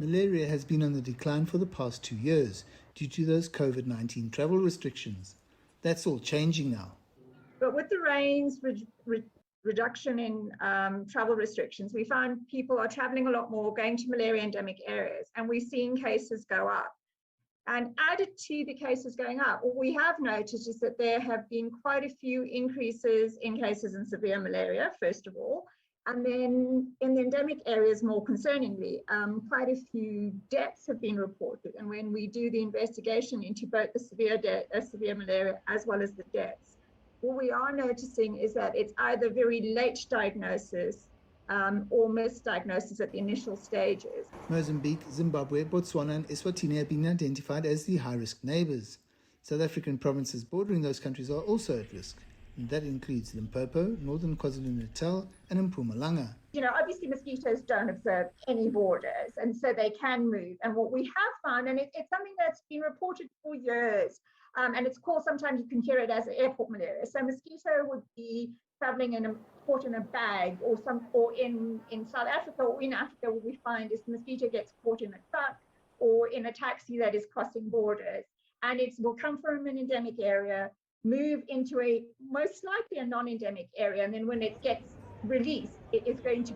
Malaria has been on the decline for the past 2 years due to those COVID-19 travel restrictions. That's all changing now. But with the rains reduction in travel restrictions, we found people are traveling a lot more, going to malaria endemic areas, and we're seeing cases go up. And added to the cases going up, what we have noticed is that there have been quite a few increases in cases in severe malaria, first of all. And then in the endemic areas, more concerningly, quite a few deaths have been reported. And when we do the investigation into both the severe malaria as well as the deaths, what we are noticing is that it's either very late diagnosis or misdiagnosis at the initial stages. Mozambique, Zimbabwe, Botswana and Eswatini have been identified as the high-risk neighbours. South African provinces bordering those countries are also at risk, and that includes Limpopo, northern KwaZulu-Natal and Mpumalanga. Obviously mosquitoes don't observe any borders, and so they can move. And what we have found, and it's something that's been reported for years, and it's called, sometimes you can hear it as airport malaria. So mosquito would be traveling caught in a bag, or in South Africa or in Africa, what we find is the mosquito gets caught in a truck or in a taxi that is crossing borders, and it will come from an endemic area, move into most likely a non-endemic area, and then when it gets released, it's going to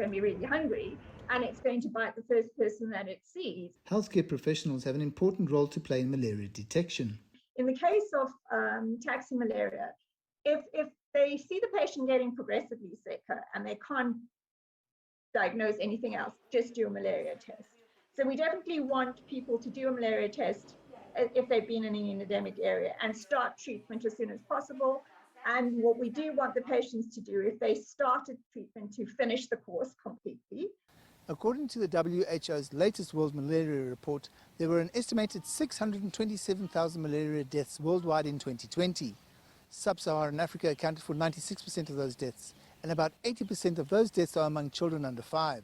be really hungry, and it's going to bite the first person that it sees. Healthcare professionals have an important role to play in malaria detection. In the case of taxi malaria, if they see the patient getting progressively sicker and they can't diagnose anything else, just do a malaria test. So we definitely want people to do a malaria test if they've been in an endemic area and start treatment as soon as possible. And what we do want the patients to do, if they started treatment, to finish the course completely. According to the WHO's latest World Malaria Report, there were an estimated 627,000 malaria deaths worldwide in 2020. Sub-Saharan Africa accounted for 96% of those deaths, and about 80% of those deaths are among children under 5.